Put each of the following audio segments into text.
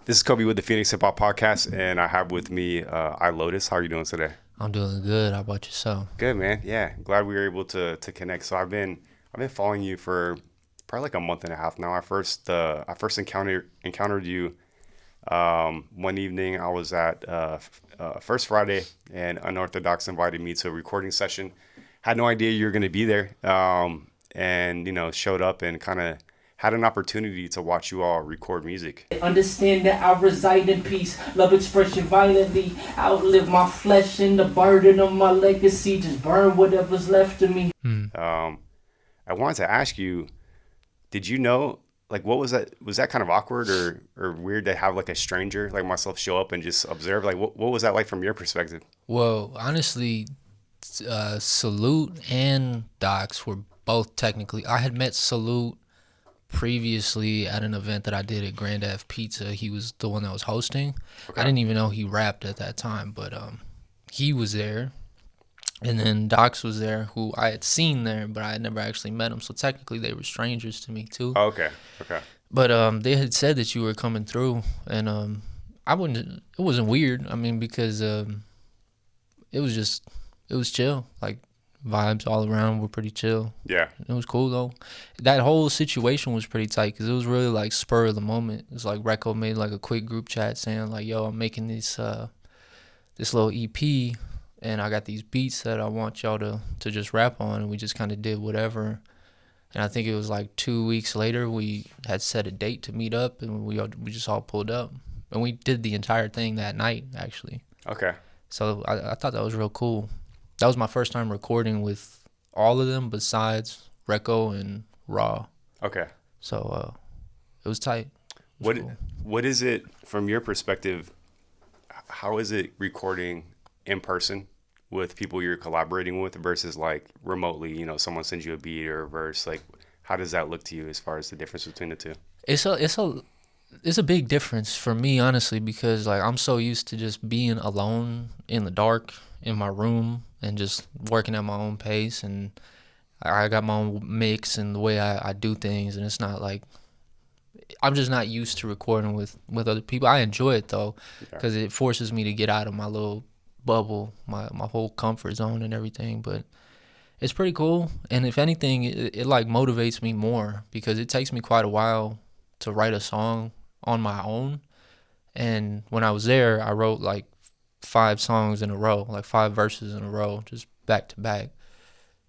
This is Kobe with the PHX HipHop Podcast, and I have with me ilxtus. How are you doing today? I'm doing good. How about yourself? Good, man. Yeah, glad we were able to connect. So I've been following you for probably like a month and a half now. I first encountered you one evening. I was at First Friday, and Unorthodox invited me to a recording session. Had no idea you were going to be there, and showed up and kind of had an opportunity to watch you all record music. Understand that I reside in peace, love expression violently, outlive my flesh and the burden of my legacy, just burn whatever's left of me. I wanted to ask you, did you know, like, what was that? Was that kind of awkward or weird to have like a stranger like myself show up and just observe? Like, what was that like from your perspective? Well, honestly, Salute and Docs were both technically. I had met Salute previously at an event that I did at Grand F Pizza. He was the one that was hosting. Okay. I didn't even know he rapped at that time, but he was there. And then Docs was there, who I had seen there, but I had never actually met him. So technically, they were strangers to me too. Oh, okay. Okay. But they had said that you were coming through, and I wouldn't. It wasn't weird. I mean, because it was chill. Like vibes all around were pretty chill. Yeah. It was cool though. That whole situation was pretty tight because it was really like spur of the moment. It's like Recco made like a quick group chat saying like, "Yo, I'm making this little EP, and I got these beats that I want y'all to just rap on," and we just kind of did whatever. And I think it was like 2 weeks later we had set a date to meet up, and we just all pulled up, and we did the entire thing that night actually. Okay. So I thought that was real cool. That was my first time recording with all of them besides Recco and Raw. Okay. So it was tight. It was What cool. what is it from your perspective? How is it recording in person with people you're collaborating with versus like remotely? Someone sends you a beat or a verse. Like, how does that look to you as far as the difference between the two? It's a big difference for me, honestly, because like I'm so used to just being alone in the dark in my room and just working at my own pace, and I got my own mix and the way I do things, and it's not like I'm just not used to recording with other people. I enjoy it though, because it forces me to get out of my little bubble, my whole comfort zone and everything. But it's pretty cool, and if anything, it like motivates me more because it takes me quite a while to write a song on my own. And when I was there, I wrote like 5 songs in a row, like 5 verses in a row, just back to back.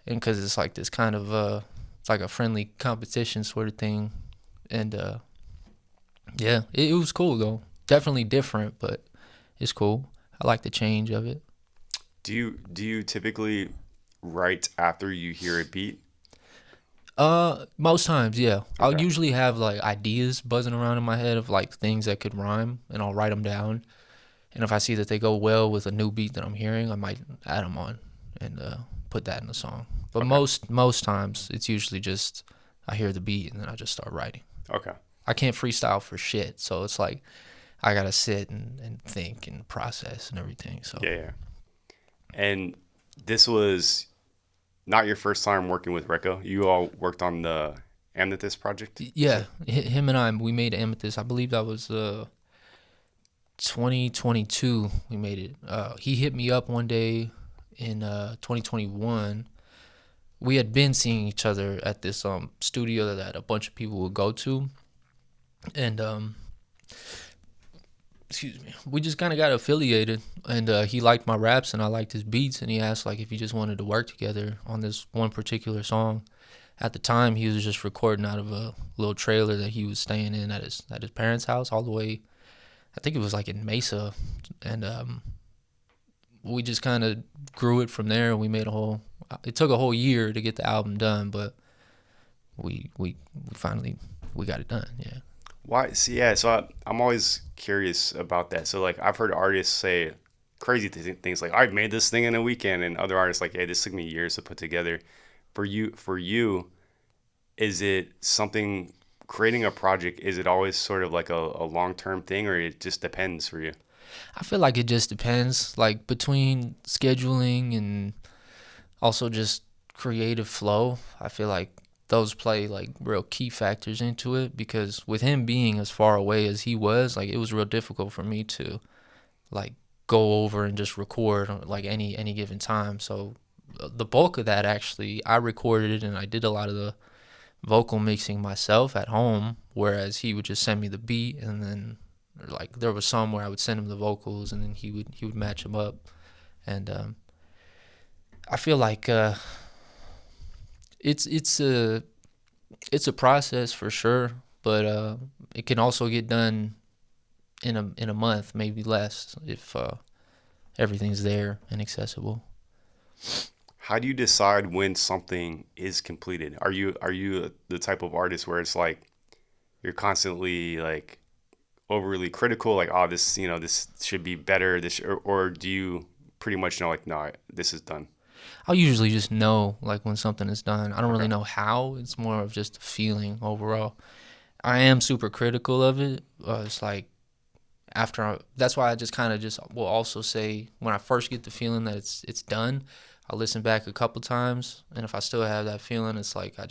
And because it's like this kind of it's like a friendly competition sort of thing. And yeah, it was cool though. Definitely different, but it's cool. I like the change of it. Do you typically write after you hear a beat? Most times, yeah. I'll Okay. usually have like ideas buzzing around in my head of like things that could rhyme, and I'll write them down. And if I see that they go well with a new beat that I'm hearing, I might add them on and put that in the song. But Okay. most times, it's usually just I hear the beat and then I just start writing. Okay. I can't freestyle for shit, so it's like I gotta sit and think and process and everything. So Yeah, yeah. And this was not your first time working with Recco. You all worked on the Amethyst project. yeah, him and I, we made Amethyst. I believe that was 2022. We made it. He hit me up one day in 2021. We had been seeing each other at this studio that a bunch of people would go to, and excuse me, we just kind of got affiliated, and he liked my raps and I liked his beats, and he asked like if he just wanted to work together on this one particular song. At the time, he was just recording out of a little trailer that he was staying in at his parents' house, all the way, I think it was like in Mesa, and we just kind of grew it from there. We made a whole. It took a whole year to get the album done, but we finally we got it done. Yeah. Why? See, yeah. So I'm always curious about that. So like I've heard artists say crazy things like I made this thing in a weekend, and other artists like, hey, this took me years to put together. For you, is it something creating a project? Is it always sort of like a long term thing, or it just depends for you? I feel like it just depends, like between scheduling and also just creative flow. I feel like those play like real key factors into it, because with him being as far away as he was, like it was real difficult for me to like go over and just record like any given time. So the bulk of that, actually, I recorded and I did a lot of the vocal mixing myself at home, whereas he would just send me the beat, and then like there was some where I would send him the vocals and then he would match them up. And I feel like it's a process for sure, but it can also get done in a month, maybe less, if everything's there and accessible. How do you decide when something is completed? Are you the type of artist where it's like you're constantly like overly critical, like, oh, this, this should be better, or do you pretty much know, like, no, this is done? I'll usually just know like when something is done. I don't really Okay. know how. It's more of just a feeling overall. I am super critical of it. It's like that's why I just kind of just will also say when I first get the feeling that it's done, I'll listen back a couple times, and if I still have that feeling, it's like I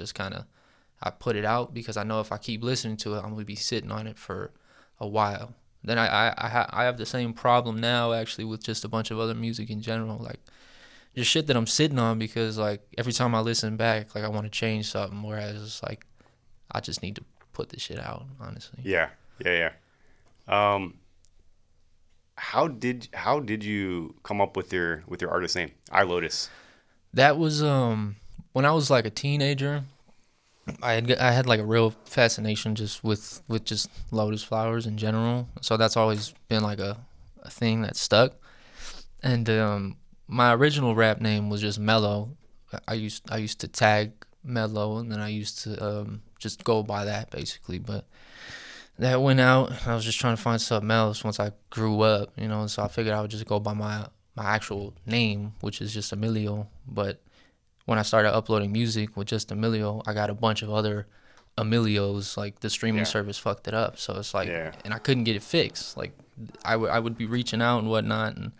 put it out, because I know if I keep listening to it, I'm gonna be sitting on it for a while. Then I have the same problem now, actually, with just a bunch of other music in general, like just shit that I'm sitting on, because like every time I listen back, like I want to change something, whereas it's like I just need to put this shit out, honestly. Yeah, yeah, yeah. How did you come up with your artist name, iLotus? That was when I was like a teenager. I had like a real fascination just with just lotus flowers in general. So that's always been like a thing that stuck. And my original rap name was just Mellow. I used to tag Mellow, and then I used to just go by that basically. But that went out. I was just trying to find something else once I grew up, So I figured I would just go by my actual name, which is just Emilio. But when I started uploading music with just Emilio, I got a bunch of other Emilios. Like the streaming Yeah, service fucked it up, so it's like, yeah. and I couldn't get it fixed. Like I would be reaching out and whatnot, and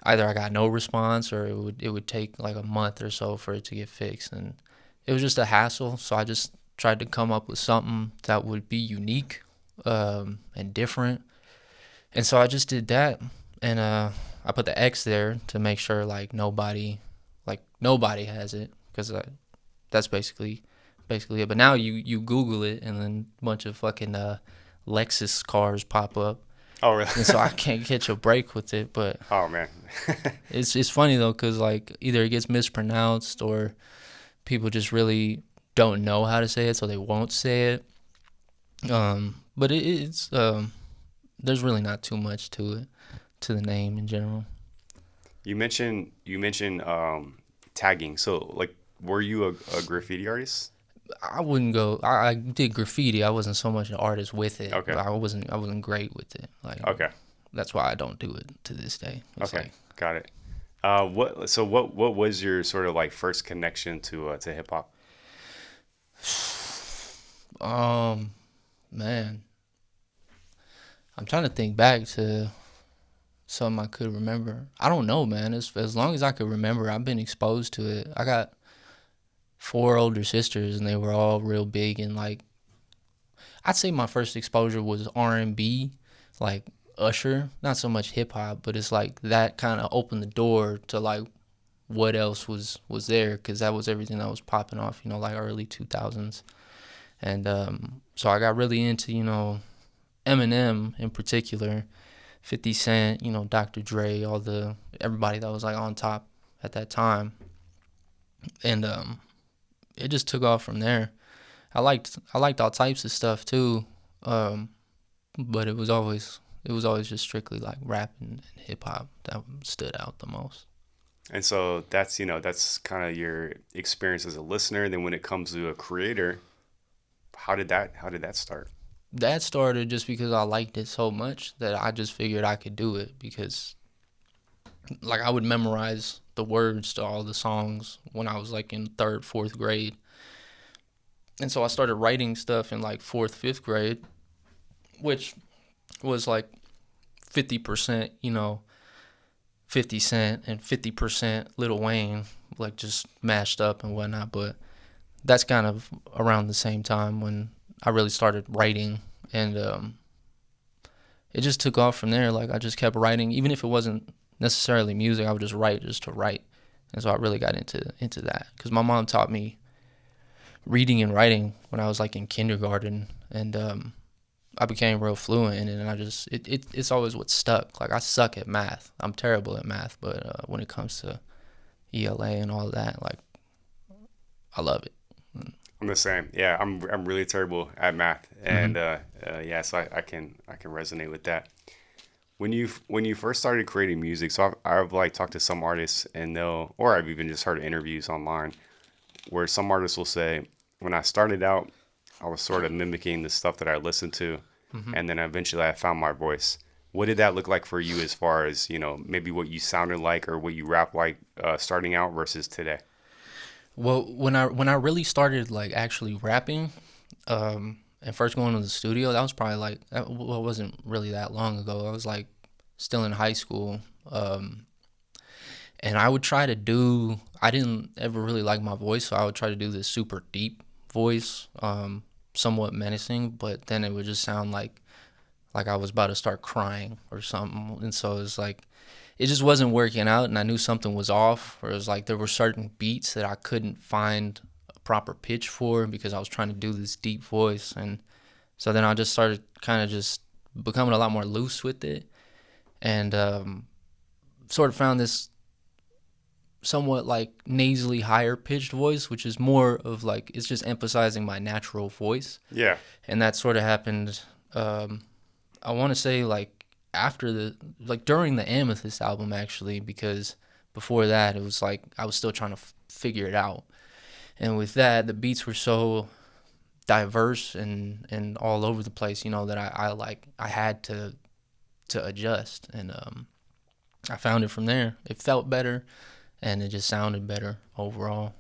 either I got no response, or it would take like a month or so for it to get fixed, and it was just a hassle. So I just tried to come up with something that would be unique and different, and so I just did that, and I put the X there to make sure like nobody has it, because that's basically it. But now you Google it, and then a bunch of fucking Lexus cars pop up, Oh, really? and so I can't catch a break with it. But Oh, man. it's funny though, because like either it gets mispronounced, or people just really don't know how to say it, so they won't say it. But it's there's really not too much to it, to the name in general. You mentioned tagging. So, like, were you a graffiti artist? I wouldn't go. I did graffiti. I wasn't so much an artist with it. Okay. But I wasn't great with it. Like Okay. that's why I don't do it to this day. It's Okay. Got it. What was your sort of like first connection to hip hop? like, man, I'm trying to think back to something I could remember. I don't know, man. As long as I could remember, I've been exposed to it. I got 4 older sisters, and they were all real big, and like I'd say my first exposure was R&B, like Usher. Not so much hip hop, but it's like that kind of opened the door to like what else was there, because that was everything that was popping off, like early 2000s. And so I got really into, Eminem in particular, 50 Cent, Dr. Dre, everybody that was like on top at that time. And it just took off from there. I liked all types of stuff too, but it was always just strictly like rap and hip hop that stood out the most. And so that's kind of your experience as a listener. Then when it comes to a creator, how did that start? That started just because I liked it so much that I just figured I could do it, because like I would memorize the words to all the songs when I was like in 3rd, 4th grade. And so I started writing stuff in like 4th, 5th grade, which was like 50%, 50 Cent and 50% Lil Wayne, like just mashed up and whatnot. But that's kind of around the same time when I really started writing, and it just took off from there. Like I just kept writing, even if it wasn't necessarily music. I would just write just to write, and so I really got into that because my mom taught me reading and writing when I was like in kindergarten, and I became real fluent in it, and I just it's always what stuck. Like I suck at math. I'm terrible at math, but when it comes to ELA and all of that, like I love it. I'm the same. Yeah, I'm really terrible at math, and yeah, so I can resonate with that. When you first started creating music, so I've like talked to some artists, and or I've even just heard interviews online where some artists will say, when I started out, I was sort of mimicking the stuff that I listened to, and then eventually I found my voice. What did that look like for you, as far as maybe what you sounded like or what you rap like starting out versus today? Well, when I really started like actually rapping, and first going to the studio, that was probably like, well, it wasn't really that long ago. I was like still in high school, and I would try to do. I didn't ever really like my voice, so I would try to do this super deep voice, somewhat menacing, but then it would just sound like I was about to start crying or something, and so it's like it just wasn't working out, and I knew something was off. Or it was like there were certain beats that I couldn't find a proper pitch for because I was trying to do this deep voice, and so then I just started kind of just becoming a lot more loose with it, and sort of found this somewhat like nasally higher pitched voice, which is more of like it's just emphasizing my natural voice. Yeah. And that sort of happened. I want to say like during the Amethyst album, actually, because before that it was like I was still trying to figure it out, and with that the beats were so diverse and all over the place, that I had to adjust, and I found it from there. It felt better, and it just sounded better overall.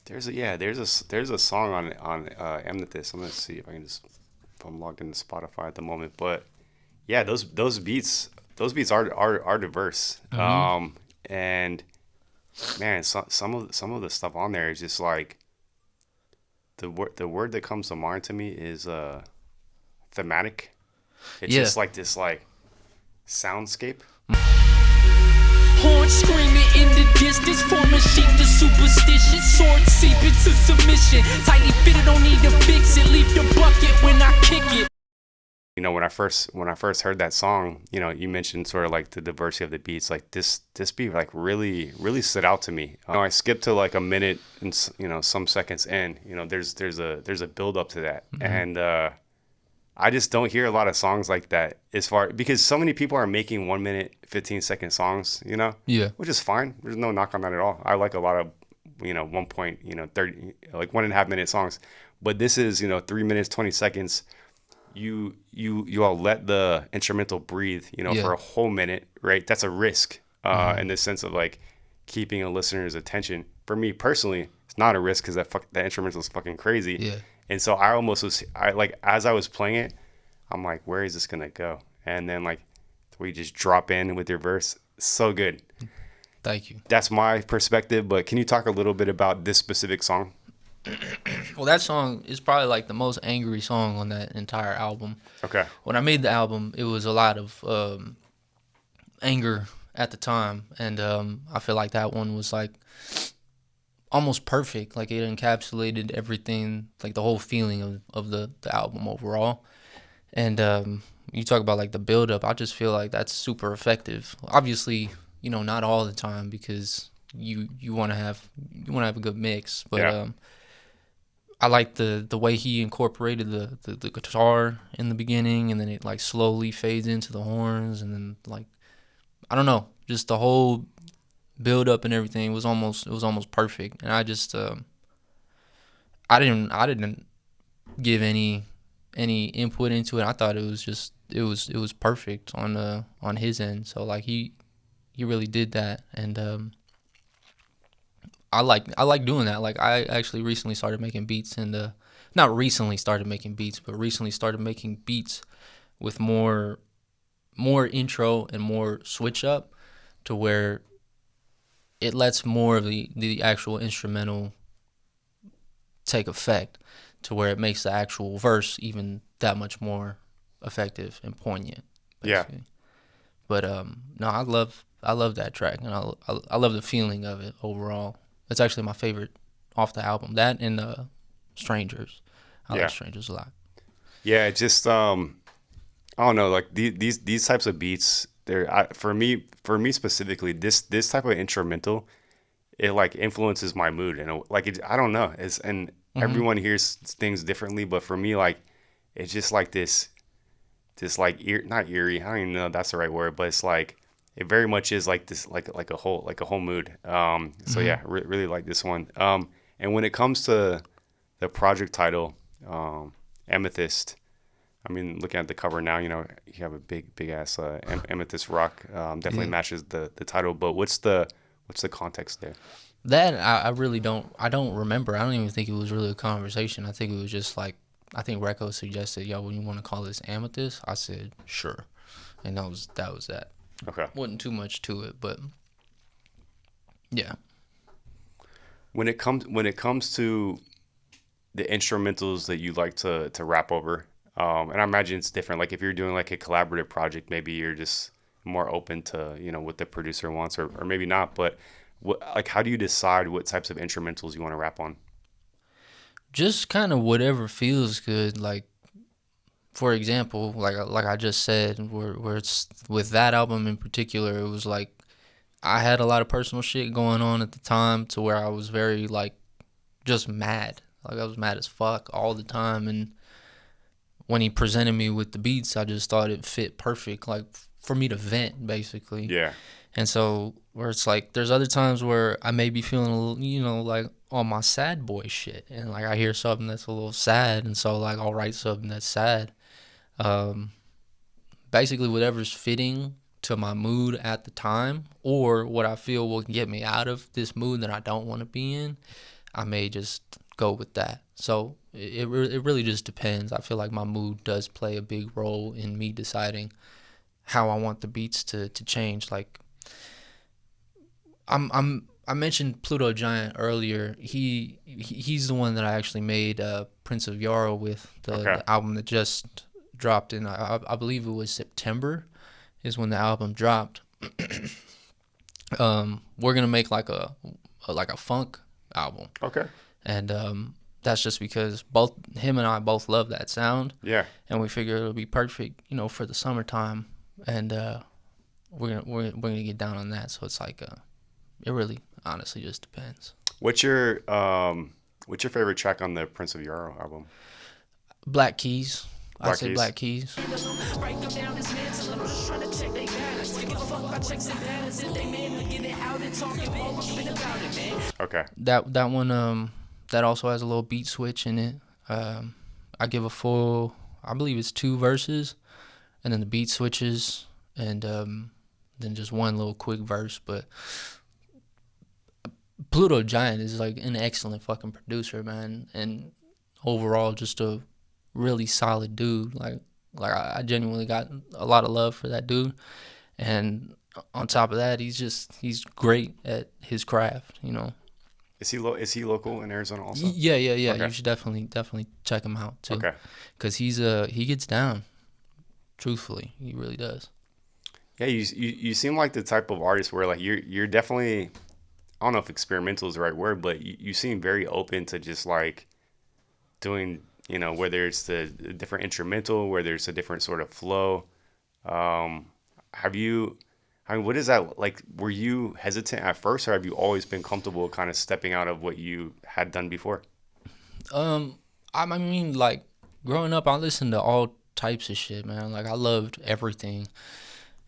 There's a song on Amethyst. I'm gonna see if I'm logged into Spotify at the moment, but yeah, those beats are diverse. And man, some of the stuff on there is just like the word that comes to mind to me is thematic. It's just like this like soundscape. Horn screaming in the distance, forming sheep to superstition, sword seep into submission, tightly fitted, don't need to fix it, leave the bucket when I kick it. When I first heard that song, you mentioned sort of like the diversity of the beats. Like this beat like really stood out to me. I skipped to like a minute and some seconds in. There's a build up to that, and I just don't hear a lot of songs like that because so many people are making 1 minute 15-second songs. Yeah, which is fine. There's no knock on that at all. I like a lot of 30 like 1.5 minute songs, but this is 3 minutes 20 seconds. You all let the instrumental breathe, for a whole minute, right? That's a risk, in the sense of like keeping a listener's attention. For me personally, it's not a risk because that instrumental is fucking crazy. Yeah. And so as I was playing it, I'm like, where is this gonna go? And then like we just drop in with your verse. So good. Thank you. That's my perspective, but can you talk a little bit about this specific song? Well, that song is probably like the most angry song on that entire album. Okay. When I made the album, it was a lot of anger at the time, and I feel like that one was like almost perfect. Like it encapsulated everything, like the whole feeling of the album overall. And you talk about like the build up, I just feel like that's super effective. Obviously, not all the time because you want to have a good mix, but yeah. I like the way he incorporated the guitar in the beginning, and then it like slowly fades into the horns, and then like I don't know, just the whole build up and everything was almost perfect. And I just I didn't give any input into it. I thought it was perfect on his end. So like he really did that, and I like doing that. Like I actually recently started making beats, and not recently started making beats, but recently started making beats with more intro and more switch up, to where it lets more of the actual instrumental take effect to where it makes the actual verse even that much more effective and poignant. Basically. Yeah. But no, I love that track, and I love the feeling of it overall. It's actually my favorite off the album. That and Strangers. I like Strangers a lot. Yeah, it just I don't know, like these types of beats. For me specifically, this type of instrumental, it like influences my mood, and I don't know, everyone hears things differently, but for me, like it's just like this like not eerie. I don't even know if that's the right word, but it's like it very much is like this like a whole mood. So yeah, really like this one. And when it comes to the project title, Amethyst. I mean, looking at the cover now, you have a big ass amethyst rock. Definitely matches the title. But what's the context there? That I really don't. I don't remember. I don't even think it was really a conversation. I think it was just like, I think Recco suggested, "Yo, when you want to call this Amethyst?" I said, "Sure," and that was that. Okay. Wasn't too much to it, but yeah. When it comes to the instrumentals that you like to rap over, and I imagine it's different. Like if you're doing like a collaborative project, maybe you're just more open to what the producer wants, or maybe not. But how do you decide what types of instrumentals you want to rap on? Just kind of whatever feels good. Like, for example, like I just said, where it's with that album in particular, it was like I had a lot of personal shit going on at the time to where I was very like just mad. Like I was mad as fuck all the time, and when he presented me with the beats, I just thought it fit perfect, like for me to vent, basically. Yeah. And so where it's like there's other times where I may be feeling a little, like on my sad boy shit, and like I hear something that's a little sad, and so like I'll write something that's sad. Basically whatever's fitting to my mood at the time, or what I feel will get me out of this mood that I don't want to be in, I may just go with that. So it really just depends. I feel like my mood does play a big role in me deciding how I want the beats to change. Like I mentioned Pluto Giant earlier. He's the one that I actually made Prince of Yarrow with, the album that just dropped in, I believe it was September is when the album dropped. We're gonna make like a funk album. Okay. And that's just because both him and I both love that sound. Yeah. And we figure it'll be perfect, for the summertime. And we're gonna get down on that. So it's like it really honestly just depends. What's your favorite track on the Prince of Yarrow album? Black Keys. I'd say Black Keys. Okay. That one that also has a little beat switch in it. I give a full, I believe it's 2 verses, and then the beat switches, and then just one little quick verse. But Pluto Giant is like an excellent fucking producer, man, and overall just a really solid dude. Like I genuinely got a lot of love for that dude, and on top of that, he's great at his craft. Is he local in Arizona also? Yeah. Okay. You should definitely check him out too. Okay. Because he gets down. Truthfully, he really does. Yeah, you seem like the type of artist where like you're definitely, I don't know if experimental is the right word, but you seem very open to just like doing, whether it's the different instrumental, whether it's a different sort of flow. What is that like? Were you hesitant at first, or have you always been comfortable kind of stepping out of what you had done before? I mean, like growing up, I listened to all types of shit, man. Like I loved everything,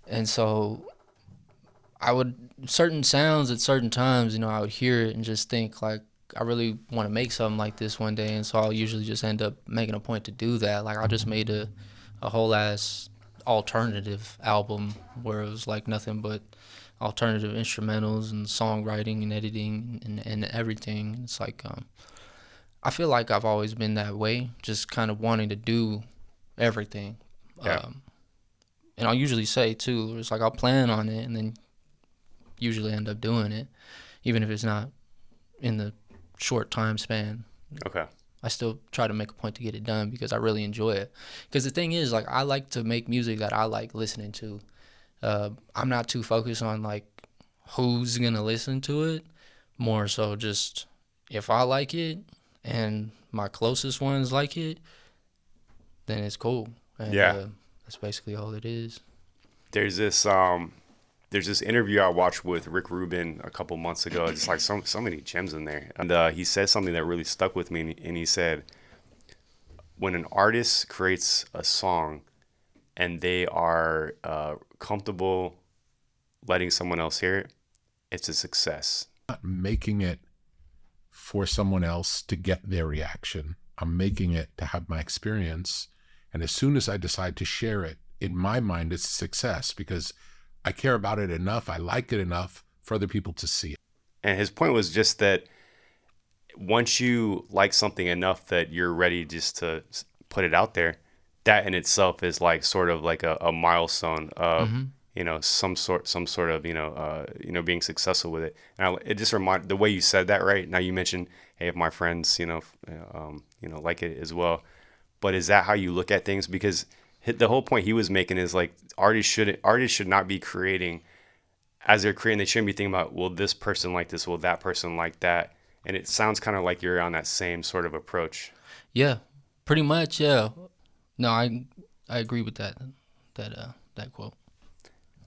and so certain sounds at certain times, I would hear it and just think like, I really want to make something like this one day, and so I'll usually just end up making a point to do that. Like I just made a whole ass alternative album where it was like nothing but alternative instrumentals and songwriting and editing and everything. It's like I feel like I've always been that way, just kind of wanting to do everything. Yeah. And I'll usually say too, it's like I'll plan on it and then usually end up doing it, even if it's not in the short time span Okay. I still try to make a point to get it done because I really enjoy it. Because the thing is, like, I like to make music that I like listening to. I'm not too focused on like who's gonna listen to it. More so, just if I like it and my closest ones like it, then it's cool. And Yeah. that's basically all it is. There's this interview I watched with Rick Rubin a couple months ago. It's like so many gems in there, and he said something that really stuck with me. And he said, when an artist creates a song and they are comfortable letting someone else hear it, it's a success. Not making it for someone else to get their reaction. I'm making it to have my experience. And as soon as I decide to share it, in my mind, it's a success because I care about it enough. I like it enough for other people to see it. And his point was just that once you like something enough that you're ready just to put it out there, that in itself is like sort of like a milestone of some sort of being successful with it. And it just reminded the way you said that, right? Now you mentioned, hey, if my friends like it as well, but is that how you look at things? Because the whole point he was making is like artists should not be creating as they're creating. They shouldn't be thinking about, will this person like this, will that person like that? And it sounds kind of like you're on that same sort of approach. Yeah, pretty much. Yeah. No, I agree with that quote.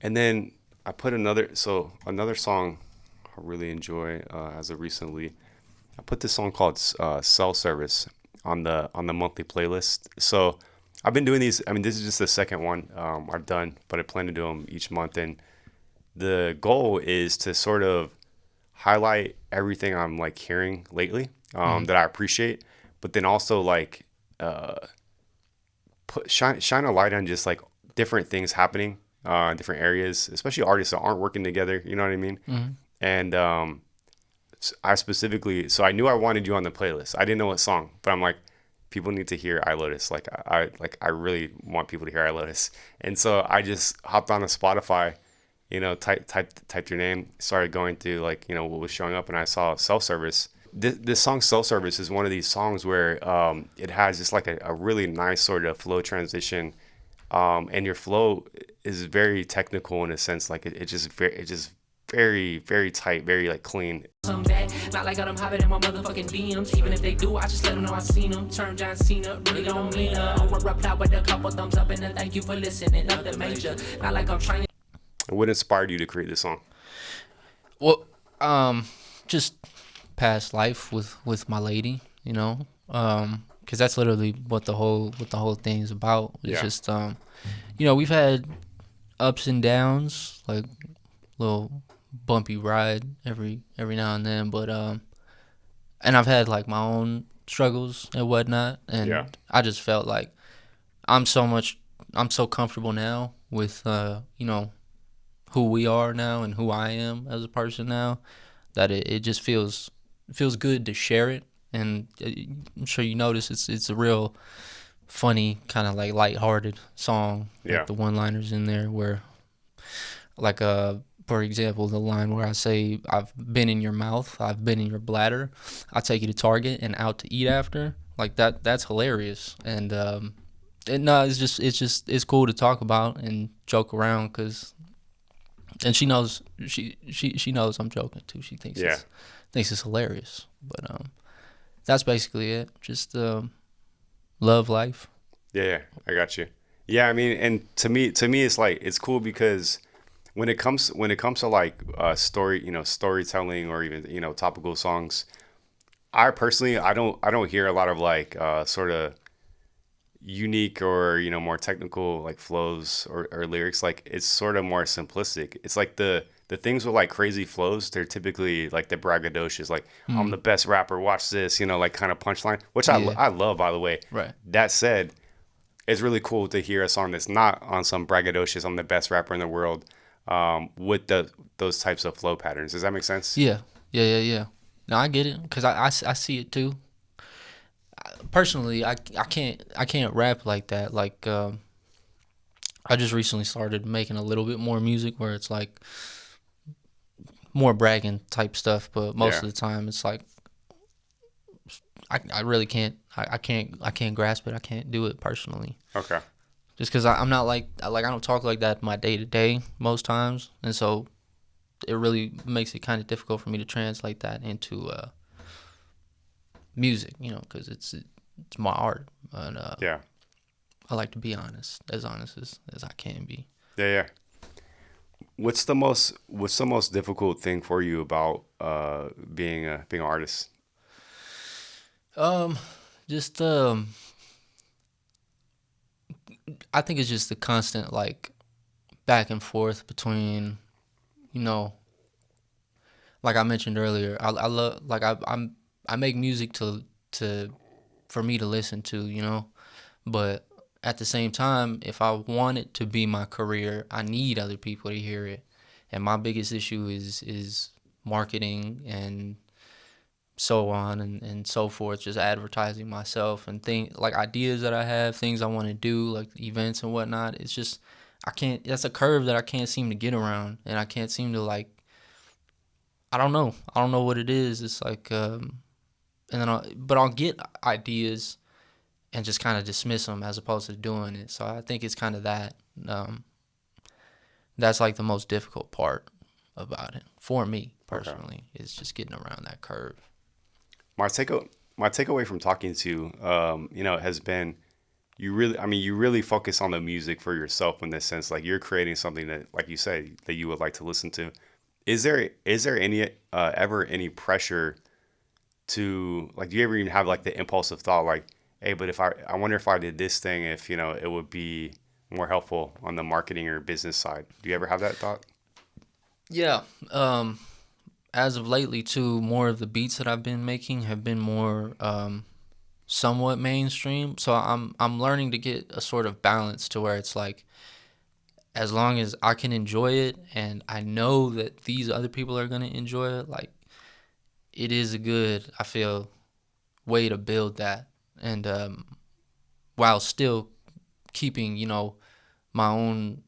And then I put another song I really enjoy as of recently. I put this song called "Cell Service" on the monthly playlist. So I've been doing these. I mean, this is just the second one I've done, but I plan to do them each month. And the goal is to sort of highlight everything I'm like hearing lately that I appreciate, but then also like shine a light on just like different things happening in different areas, especially artists that aren't working together. You know what I mean? Mm-hmm. And I knew I wanted you on the playlist. I didn't know what song, but I'm like, people need to hear ilxtus. I really want people to hear ilxtus. And so I just hopped on to Spotify, typed your name, started going through like, what was showing up, and I saw Self Service. This song Self Service is one of these songs where it has just like a really nice sort of flow transition. And your flow is very technical in a sense, like it's just very, very tight, very like clean. Not like I'm hopping in my motherfucking DMs. Even if they do, I just let them know I seen them. Turn John Cena, really don't mean over reply with a couple thumbs up and a thank you for listening. Nothing major. Not like I'm trying to. What inspired you to create this song? Well, just past life with my lady, because that's literally what the whole thing is about. It's just we've had ups and downs, like little bumpy ride every now and then, but and I've had like my own struggles and whatnot, and I just felt like I'm so comfortable now with who we are now and who I am as a person now, that it just feels good to share it. And I'm sure you notice it's a real funny, kind of like lighthearted song. Like the one-liners in there where, like for example, the line where I say, I've been in your mouth, I've been in your bladder, I take you to Target and out to eat after. Like that's hilarious. And it's cool to talk about and joke around, and she knows she knows I'm joking too. She thinks it's hilarious. But that's basically it. Just love life. Yeah, I got you. Yeah, I mean, and to me, it's like it's cool because when it comes to like storytelling or even topical songs, I personally I don't hear a lot of like sort of unique or more technical like flows or lyrics. Like it's sort of more simplistic. It's like the things with like crazy flows, they're typically like the braggadocious, like I'm the best rapper, watch this, like kind of punchline, which I love, by the way. Right. That said, it's really cool to hear a song that's not on some braggadocious, I'm the best rapper in the world, with those types of flow patterns. Does that make sense? Yeah. No, I get it, because I see it too. Personally, I can't rap like that. Like I just recently started making a little bit more music where it's like more bragging type stuff, but most of the time it's like I really can't. I can't grasp it. I can't do it personally. Okay. Just because I'm not like I don't talk like that my day to day most times, and so it really makes it kind of difficult for me to translate that into music. You know, because it's my art, and Yeah. I like to be honest as I can be. Yeah. Yeah. What's the most difficult thing for you about being an artist? Just I think it's just the constant like back and forth between, you know, like I mentioned earlier, I love like I make music to for me to listen to, you know, but at the same time, if I want it to be my career, I need other people to hear it, and my biggest issue is marketing and so on and so forth, just advertising myself and like ideas that I have, things I want to do, like events and whatnot. It's just I can't. That's a curve that I can't seem to get around, and I can't seem to like. I don't know. I don't know what it is. It's like, and then I'll get ideas and just kind of dismiss them as opposed to doing it. So I think it's kind of that. That's like the most difficult part about it for me personally. Is just getting around that curve. My takeaway from talking to you know, has been you really focus on the music for yourself in this sense. Like you're creating something that, like you say, that you would like to listen to. Is there any ever any pressure to, like, do you ever even have like the impulsive thought like, hey, but if I wonder if I did this thing, if, you know, it would be more helpful on the marketing or business side? Do you ever have that thought? Yeah. As of lately too, more of the beats that I've been making have been more somewhat mainstream. So I'm learning to get a sort of balance to where it's like, as long as I can enjoy it and I know that these other people are gonna enjoy it, like it is a good, I feel, way to build that, and while still keeping, you know, my own,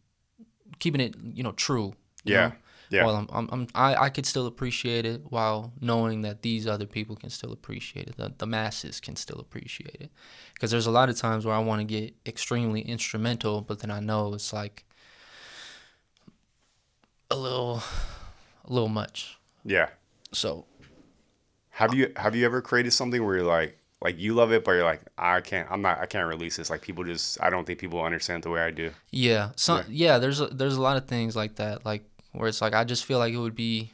keeping it, you know, true. You Yeah. know? Yeah. While I could still appreciate it while knowing that these other people can still appreciate it. The masses can still appreciate it. Because there's a lot of times where I want to get extremely instrumental, but then I know it's like a little much. Yeah. So Have you ever created something where you're like you love it, but you're like, I can't release this. Like people just, I don't think people understand the way I do. yeah, there's a lot of things like that, like where it's like I just feel like it would be,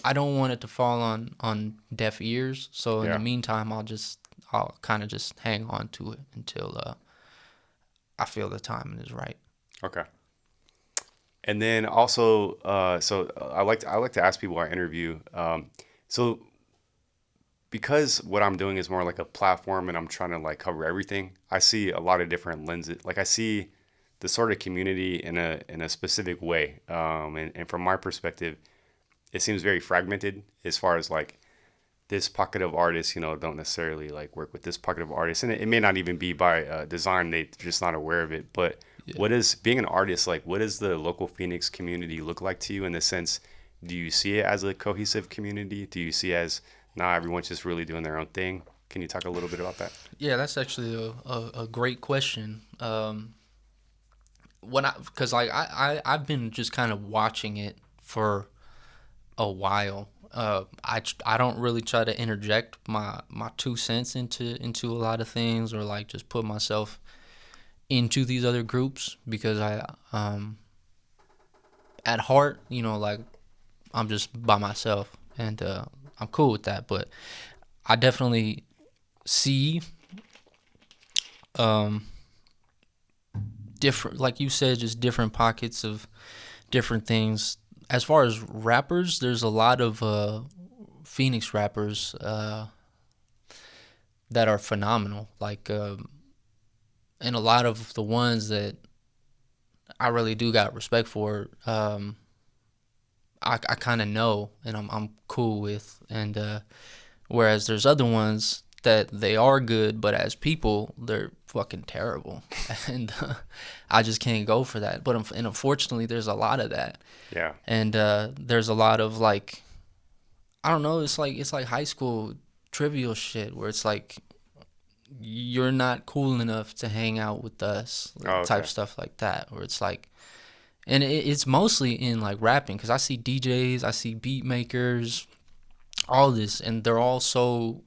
I don't want it to fall on deaf ears. So in Yeah. the meantime, I'll kind of just hang on to it until I feel the timing is right. Okay. And then also, so I like to ask people I interview. So because what I'm doing is more like a platform, and I'm trying to like cover everything, I see a lot of different lenses. Like I see the sort of community in a specific way. And from my perspective, it seems very fragmented as far as like this pocket of artists, you know, don't necessarily like work with this pocket of artists, and it may not even be by design. They're just not aware of it. But what is being an artist like? What does the local Phoenix community look like to you in the sense? Do you see it as a cohesive community? Do you see it as everyone's just really doing their own thing? Can you talk a little bit about that? Yeah, that's actually a great question. Because like I've been just kind of watching it for a while. I don't really try to interject my 2 cents into a lot of things, or like just put myself into these other groups, because I at heart, you know, like I'm just by myself, and I'm cool with that. But I definitely see different, like you said, just different pockets of different things. As far as rappers, there's a lot of Phoenix rappers that are phenomenal. Like, and a lot of the ones that I really do got respect for, I kind of know, and I'm cool with. And whereas there's other ones that they are good, but as people, they're fucking terrible. And I just can't go for that. But and unfortunately, there's a lot of that. Yeah. And there's a lot of like, I don't know, it's like high school trivial shit where it's like you're not cool enough to hang out with us, Oh, type okay. stuff like that, where it's like, and it's mostly in like rapping, because I see DJs, I see beat makers, all this, and they're all so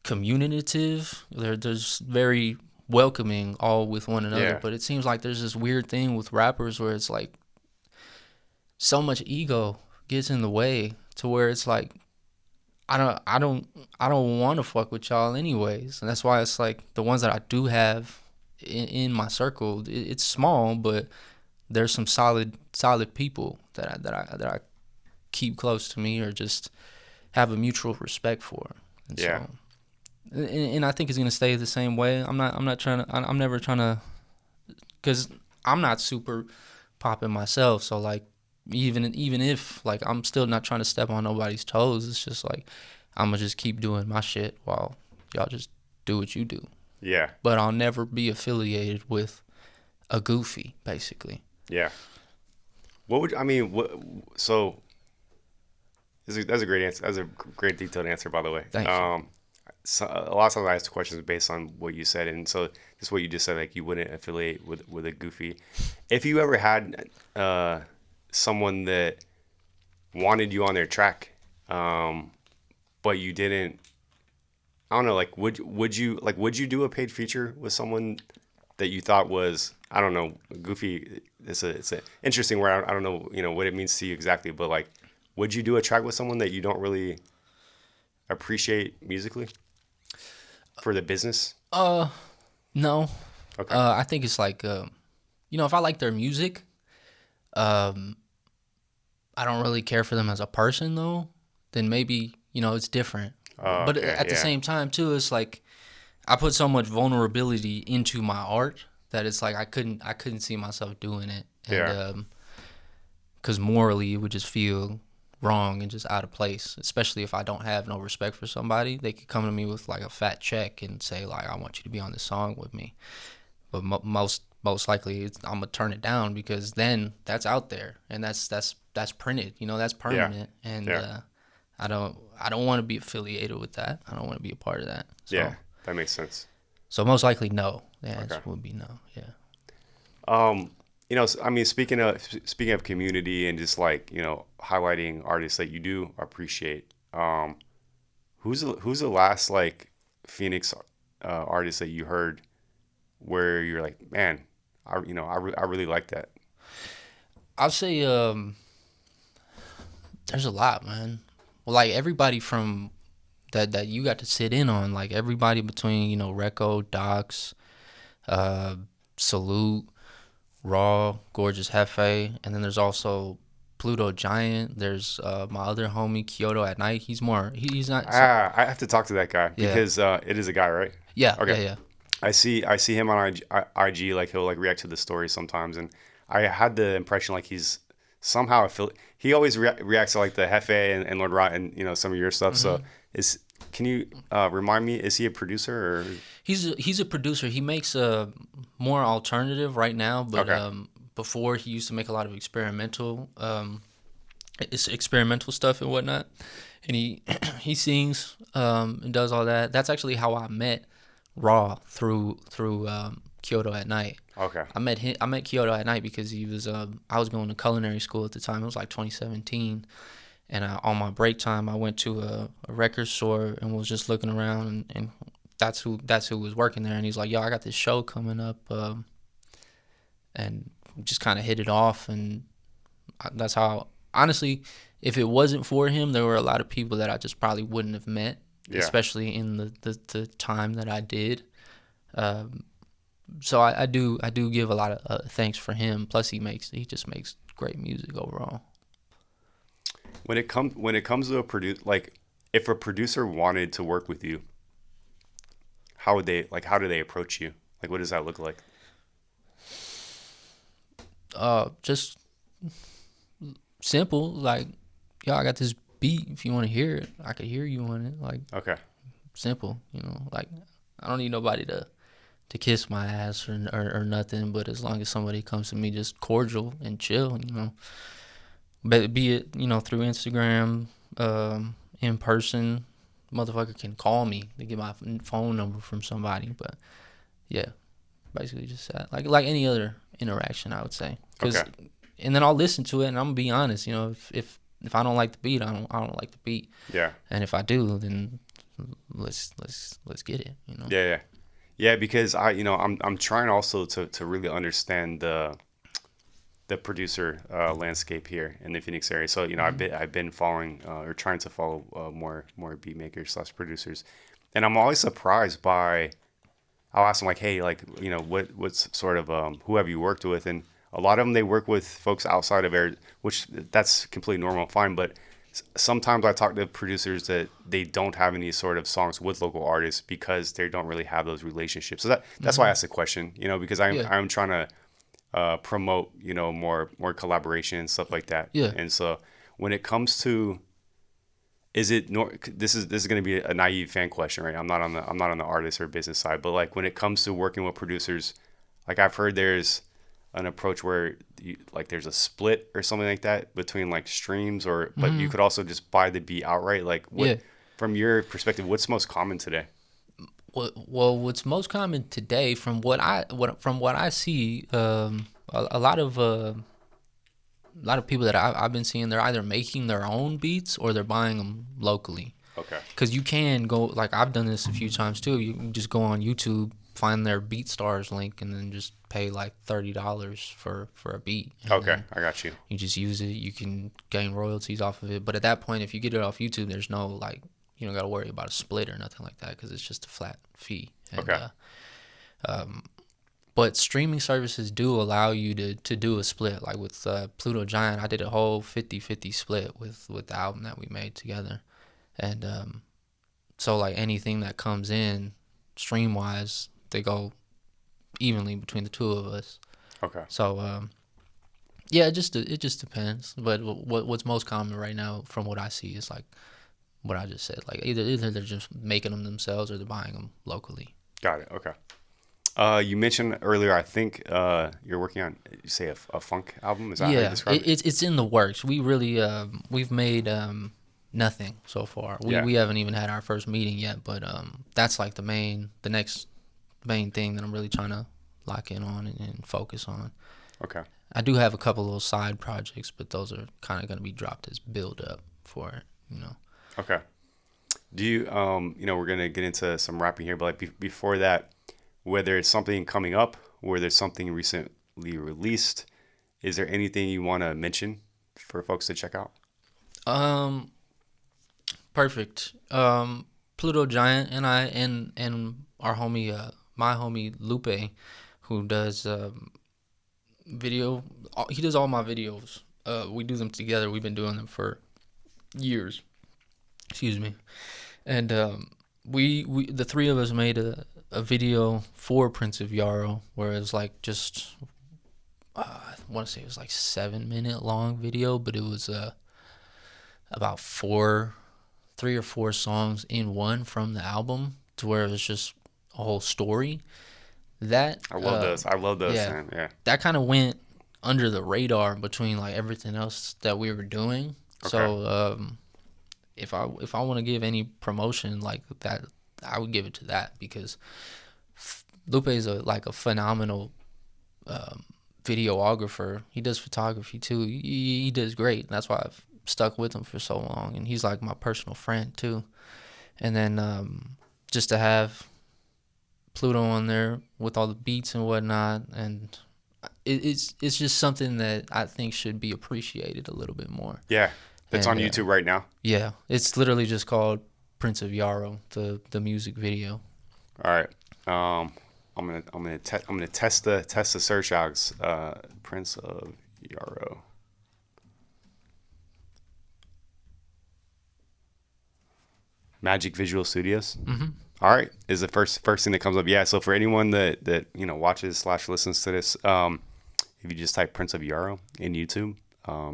communicative. They're just very welcoming all with one another. Yeah. But it seems like there's this weird thing with rappers where it's like so much ego gets in the way to where it's like I don't want to fuck with y'all anyways, and that's why it's like the ones that I do have in my circle, it's small, but there's some solid people that I keep close to me or just have a mutual respect for. And Yeah. so, and I think it's gonna stay the same way. I'm never trying to, because I'm not super popping myself. So like, even if like I'm still not trying to step on nobody's toes. It's just like I'm gonna just keep doing my shit while y'all just do what you do. Yeah. But I'll never be affiliated with a goofy, basically. Yeah. What would I mean? What? So that's a great answer. That's a great detailed answer, by the way. Thank you. So a lot of times I ask questions based on what you said, and so this is what you just said. Like you wouldn't affiliate with a goofy. If you ever had someone that wanted you on their track, but you didn't. I don't know. Like, would you do a paid feature with someone that you thought was, I don't know, goofy? It's a interesting word. I don't know, what it means to you exactly, but like, would you do a track with someone that you don't really appreciate musically for the business? No. Okay. I think it's like, if I like their music, I don't really care for them as a person though. Then maybe it's different. But Okay, at the yeah. same time too, it's like I put so much vulnerability into my art that it's like I couldn't see myself doing it. And, Yeah. because morally it would just feel wrong and just out of place, especially if I don't have no respect for somebody. They could come to me with like a fat check and say like, I want you to be on this song with me, but most likely I'm gonna turn it down, because then that's out there and that's printed, that's permanent. And Yeah. I don't want to be affiliated with that. I don't want to be a part of that. So, Yeah, that makes sense. so most likely no. The answer Okay. would be no. Yeah. I mean, speaking of community and just like, highlighting artists that you do appreciate, who's the last like Phoenix artist that you heard where you're like, man, I really like that? I'll say there's a lot, man. Well, like everybody from that you got to sit in on, like everybody between Reco, Docs, Salute, Raw, Gorgeous Hefe, and then there's also Pluto Giant. There's my other homie Kyoto at Night. He's not. I have to talk to that guy Yeah. because it is a guy, right? Yeah. Okay. Yeah. I see him on IG, like he'll like react to the story sometimes, and I had the impression like he's somehow he always reacts to like the Hefe and Lord Rot and some of your stuff. Mm-hmm. So can you remind me, is he a producer or? He's a producer. He makes more alternative right now, but Okay. Before he used to make a lot of experimental stuff and whatnot. And he sings and does all that. That's actually how I met Raw through Kyoto at Night. Okay. I met Kyoto at Night because he was I was going to culinary school at the time. It was like 2017. And on my break time, I went to a record store and was just looking around, and that's who was working there. And he's like, "Yo, I got this show coming up," and just kind of hit it off. And that's how, honestly, if it wasn't for him, there were a lot of people that I just probably wouldn't have met, Yeah. especially in the time that I did. So I do give a lot of thanks for him. Plus, he just makes great music overall. When it comes to like if a producer wanted to work with you, how do they approach you? Like, what does that look like? Just simple, like, yo, I got this beat. If you want to hear it, I could hear you on it. Like, Okay. simple, like, I don't need nobody to kiss my ass or nothing, but as long as somebody comes to me just cordial and chill, but be it, through Instagram, in person, motherfucker can call me to get my phone number from somebody. But yeah, basically just that. Like any other interaction, I would say. Okay. And then I'll listen to it, and I'm gonna be honest. You know, if I don't like the beat, I don't like the beat. Yeah. And if I do, then let's get it. You know. Yeah. Because I'm trying also to really understand the producer landscape here in the Phoenix area. So I've been following or trying to follow more beat makers / producers, and I'm always surprised by. I'll ask them like, hey, like what's sort of who have you worked with, and a lot of them they work with folks outside of air, which that's completely normal, fine. But sometimes I talk to producers that they don't have any sort of songs with local artists because they don't really have those relationships. So that's why I asked the question, because I'm trying to promote more collaboration and stuff like that. Yeah. And so when it comes to this is going to be a naive fan question, right? I'm not on the artist or business side, but like when it comes to working with producers, like I've heard there's an approach where there's a split or something like that between like streams but you could also just buy the beat outright. Like from your perspective, what's most common today? Well, what's most common today, from what I see, a lot of people that I've been seeing, they're either making their own beats or they're buying them locally. Okay. Because you can go, like I've done this a few times too. You can just go on YouTube, find their BeatStars link, and then just pay like $30 for a beat. Okay, I got you. You just use it. You can gain royalties off of it. But at that point, if you get it off YouTube, there's no like, you don't got to worry about a split or nothing like that because it's just a flat fee. And, okay. But streaming services do allow you to do a split. Like with Pluto Giant, I did a whole 50-50 split with the album that we made together. And so like anything that comes in stream-wise, they go evenly between the two of us. Okay. So yeah, it just depends. But what's most common right now, from what I see, is like what I just said. Like either they're just making them themselves or they're buying them locally. Got it. Okay. You mentioned earlier, I think you're working on, you say a funk album. Is that how you describe it? It's in the works. We really we've made nothing so far. We haven't even had our first meeting yet. But that's like the next main thing that I'm really trying to lock in on and focus on. Okay. I do have a couple little side projects, but those are kind of going to be dropped as build up for it. Okay. Do you we're going to get into some rapping here, but like before that, whether it's something coming up or there's something recently released, is there anything you want to mention for folks to check out? Perfect. Pluto Giant and I and our homie, my homie Lupe, who does video. He does all my videos. We do them together. We've been doing them for years. Excuse me. And we the three of us made a video for Prince of Yarrow, where it was like just I want to say it was like 7-minute long video, but it was about 3 or 4 songs in one from the album, to where it was just a whole story. That I love those. Yeah. That kind of went under the radar between like everything else that we were doing. Okay. So if I want to give any promotion like that, I would give it to that, because Lupe is a phenomenal videographer. He does photography too. He does great. That's why I've stuck with him for so long, and he's like my personal friend too. And then just to have Pluto on there with all the beats and whatnot, and it's just something that I think should be appreciated a little bit more. Yeah, that's on YouTube right now. Yeah, it's literally just called Prince of Yarrow, the music video. All right, I'm gonna test the search algs. Prince of Yarrow. Magic Visual Studios. Mm-hmm. All right, is the first thing that comes up. Yeah, so for anyone that watches / listens to this, if you just type Prince of Yarrow in YouTube,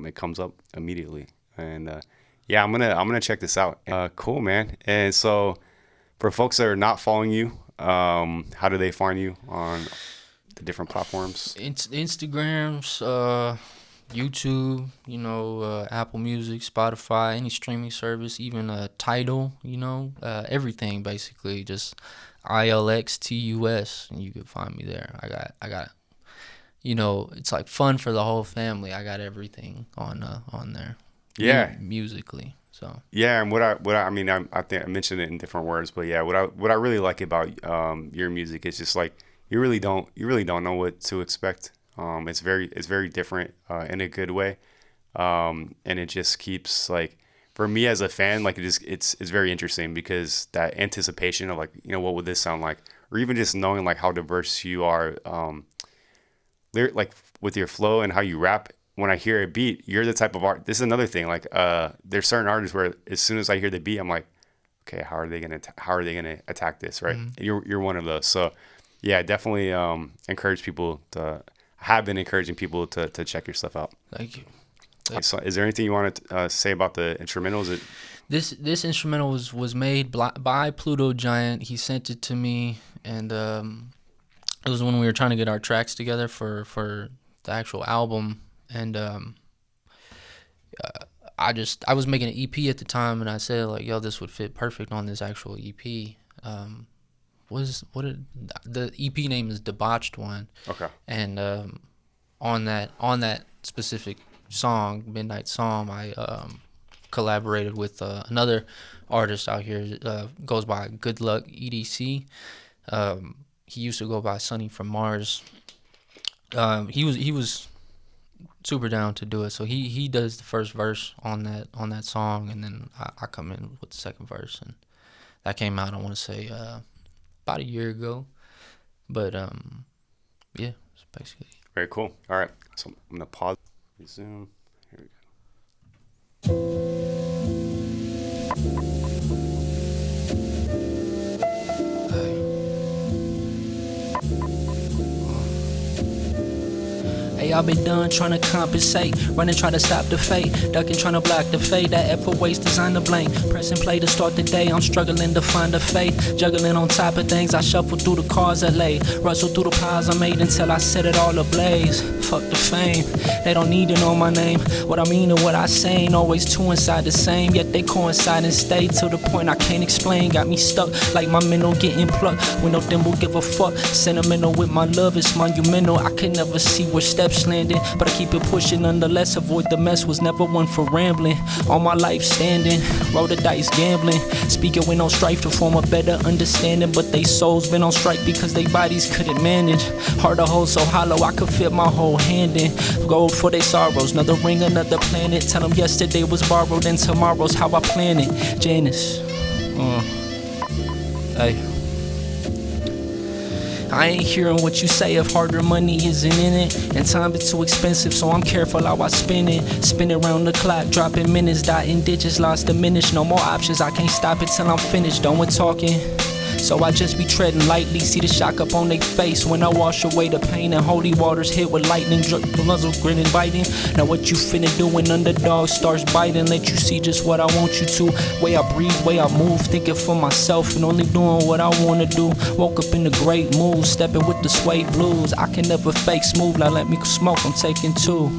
it comes up immediately. And I'm gonna check this out. Cool, man. And so for folks that are not following you, how do they find you on the different platforms? Instagrams, YouTube, Apple Music, Spotify, any streaming service, even Tidal, everything basically. Just ilxtus, and you can find me there. I got, it's like fun for the whole family. I got everything on there. Yeah, musically. So yeah, and what I mean, I think I mentioned it in different words, but yeah, what I really like about your music is just like you really don't know what to expect. It's very different in a good way, and it just keeps like for me as a fan, like it's very interesting because that anticipation of like what would this sound like, or even just knowing like how diverse you are, like with your flow and how you rap. When I hear a beat, you're the type of art. This is another thing. Like, there's certain artists where as soon as I hear the beat, I'm like, okay, how are they gonna attack this, right? Mm-hmm. You're one of those. So, yeah, definitely encourage people to. Have been encouraging people to check your stuff out. Thank you. So, is there anything you want to say about the instrumental? Is it this instrumental was made by Pluto Giant. He sent it to me, and it was when we were trying to get our tracks together for the actual album. And I was making an EP at the time, and I said like, "Yo, this would fit perfect on this actual EP." The EP name is Debauched One. okay? And on that specific song, Midnight Psalm, I collaborated with another artist out here. Goes by Good Luck EDC. He used to go by Sonny from Mars. He was super down to do it. So he does the first verse on that song, and then I come in with the second verse, and that came out, I want to say about a year ago. But yeah, it's basically Very cool. All right, so I'm gonna pause, resume. Here we go. Hey, I've been done trying to compensate, running trying to stop the fate, ducking trying to block the fade, that effort waste designed to blame, pressing play to start the day, I'm struggling to find a faith, juggling on top of things, I shuffle through the cars I laid, rustle through the piles I made until I set it all ablaze, fuck the fame, they don't need to know my name, what I mean and what I say ain't always two inside the same, yet they coincide and stay to the point I can't explain, got me stuck like my mental getting plucked, with no thimble give a fuck, sentimental with my love, it's monumental, I can never see where steps landing, but I keep it pushing nonetheless, avoid the mess, was never one for rambling, all my life standing, roll the dice gambling, speaking with no strife to form a better understanding, but they souls been on strike because they bodies couldn't manage, hard to hold so hollow I could fit my whole hand in, gold for their sorrows, another ring, another planet, tell them yesterday was borrowed and tomorrow's how I plan it, Janice, hey. I ain't hearing what you say if harder money isn't in it, and time is too expensive, so I'm careful how I spend it. Spin around the clock, dropping minutes, dotting digits, lost diminish. No more options, I can't stop it till I'm finished, done with talking. So I just be treading lightly, see the shock up on their face when I wash away the pain and holy waters hit with lightning, drip the muzzle grinning, biting. Now what you finna do when underdog starts biting? Let you see just what I want you to. Way I breathe, way I move, thinking for myself and only doing what I wanna do. Woke up in a great mood, stepping with the suede blues. I can never fake smooth, now let me smoke, I'm taking two.